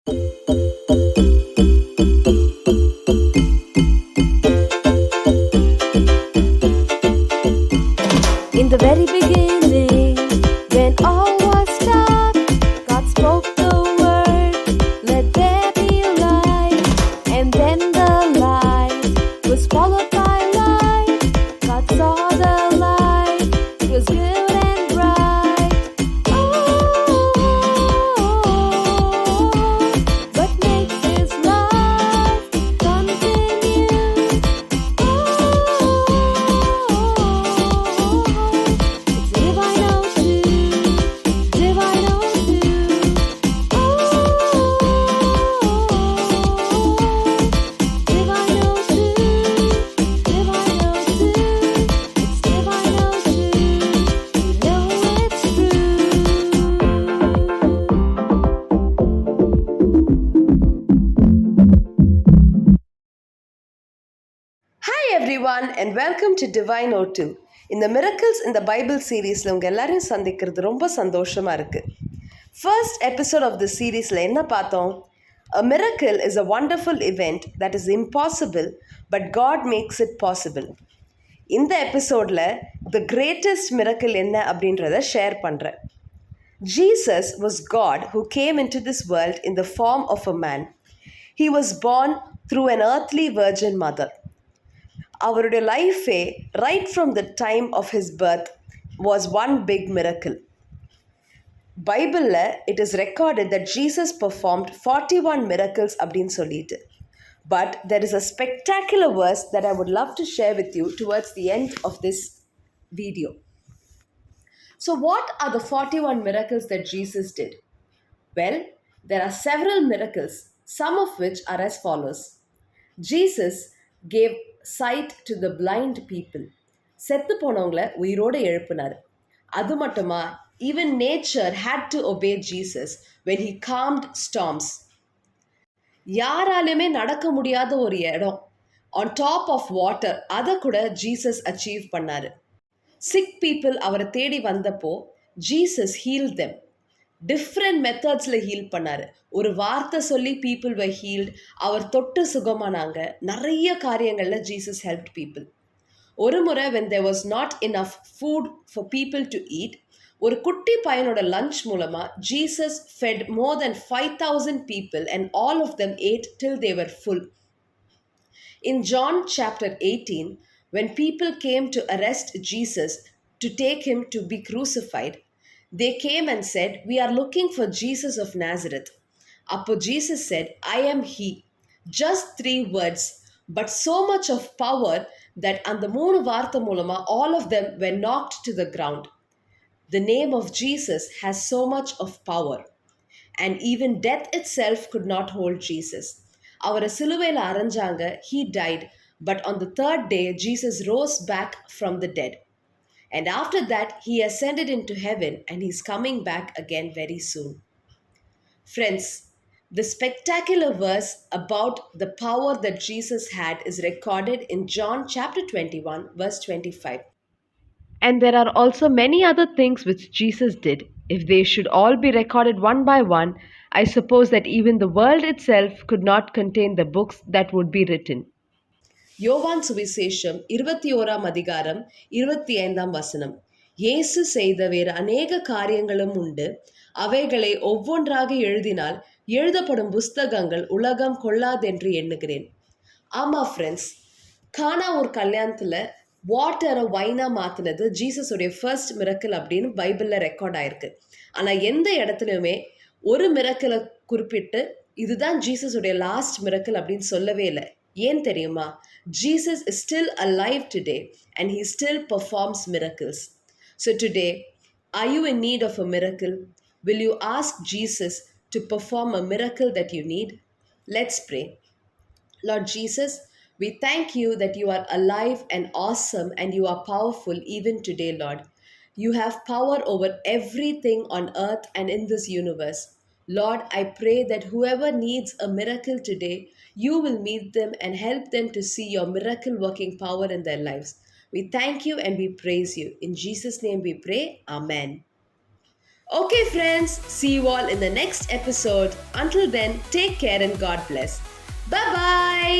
In the very beginning, when all was dark, God spoke the word, let there be light. And then the light was followed by light. God saw the light, it was good and bright. What makes His love continue? It's divine ocean, divine ocean. Divine ocean, divine ocean. It's divine ocean. You know it's true. Hi everyone and welcome to Divine O2. இந்த Miracles in the Bible சீரீஸில் உங்கள் எல்லாரையும் சந்திக்கிறது ரொம்ப சந்தோஷமாக இருக்குது. First episode of the சீரீஸில் என்ன பார்த்தோம்? A miracle is a wonderful event that is impossible but God makes it possible. இந்த எபிசோடில் the greatest miracle என்ன அப்படின்றத ஷேர் பண்ணுறேன். Jesus was God who came into this world in the form of a man. He was born through an earthly virgin mother. அவருடைய லைஃபே right from the time of his birth was one big miracle. பைபிளில் it is recorded that Jesus performed 41 miracles அப்படின்னு சொல்லிட்டு. But there is a spectacular verse that I would love to share with you towards the end of this video. So what are the 41 miracles that Jesus did? Well, there are several miracles, some of which are as follows. Jesus gave sight to the blind people. செத்து போனவங்களை உயிரோடு எழுப்பினார். அது மட்டுமா, even nature had to obey Jesus when he calmed storms. யாராலுமே நடக்க முடியாத ஒரு இடம் on top of water, அதை கூட ஜீசஸ் அச்சீவ் பண்ணாரு. சிக் பீப்புள் அவரை தேடி வந்தப்போ ஜீசஸ் ஹீல் தெம். டிஃப்ரெண்ட் மெத்தட்ஸில் ஹீல் பண்ணார். ஒரு வார்த்தை சொல்லி பீப்புள் were healed. அவர் தொட்டு சுகமானாங்க. நிறைய காரியங்களில் ஜீசஸ் ஹெல்ப் பீப்புள். ஒரு முறை when there was not enough food for people to eat, ஒரு குட்டி பையனோட லஞ்ச் மூலமாக Jesus fed more than 5,000 people and all of them ate till they were full. In John chapter 18, when people came to arrest Jesus to take him to be crucified, they came and said, "We are looking for Jesus of Nazareth." Appo Jesus said, "I am he." Just 3 words, but so much of power that அந்த 3 வார்த்தை மூலமா all of them were knocked to the ground. The name of Jesus has so much of power. And even death itself could not hold Jesus. அவரை சிலுவையில் அறைஞ்சாங்க, he died, but on the 3rd day Jesus rose back from the dead. And after that, he ascended into heaven and he's coming back again very soon. Friends, the spectacular verse about the power that Jesus had is recorded in John chapter 21, verse 25. And there are also many other things which Jesus did. If they should all be recorded one by one, I suppose that even the world itself could not contain the books that would be written. யோவான் சுவிசேஷம் 21ஆம் அதிகாரம் 25ஆம் வசனம். இயேசு செய்த வேறு அநேக காரியங்களும் உண்டு. அவைகளை ஒவ்வொன்றாக எழுதினால் எழுதப்படும் புஸ்தகங்கள் உலகம் கொள்ளாதென்று எண்ணுகிறேன். ஆமாம் ஃப்ரெண்ட்ஸ், கானா ஒரு கல்யாணத்தில் வாட்டரை வைனாக மாற்றினது ஜீசஸுடைய ஃபர்ஸ்ட் மிரக்கல் அப்படின்னு பைபிளில் ரெக்கார்ட் ஆயிருக்கு. ஆனால் எந்த இடத்துலையுமே ஒரு மிரக்கலை குறிப்பிட்டு இதுதான் ஜீசஸுடைய லாஸ்ட் மிரக்கல் அப்படின்னு சொல்லவே இல்லை. ஏன் தெரியுமா? Jesus is still alive today and he still performs miracles. So today, are you in need of a miracle? Will you ask Jesus to perform a miracle that you need? Let's pray. Lord Jesus, we thank you that you are alive and awesome and you are powerful even today, Lord. You have power over everything on earth and in this universe. Lord, I pray that whoever needs a miracle today, you will meet them and help them to see your miracle working power in their lives. We thank you and we praise you. In Jesus' name we pray. Amen. Okay, friends, see you all in the next episode. Until then, take care and God bless. Bye bye.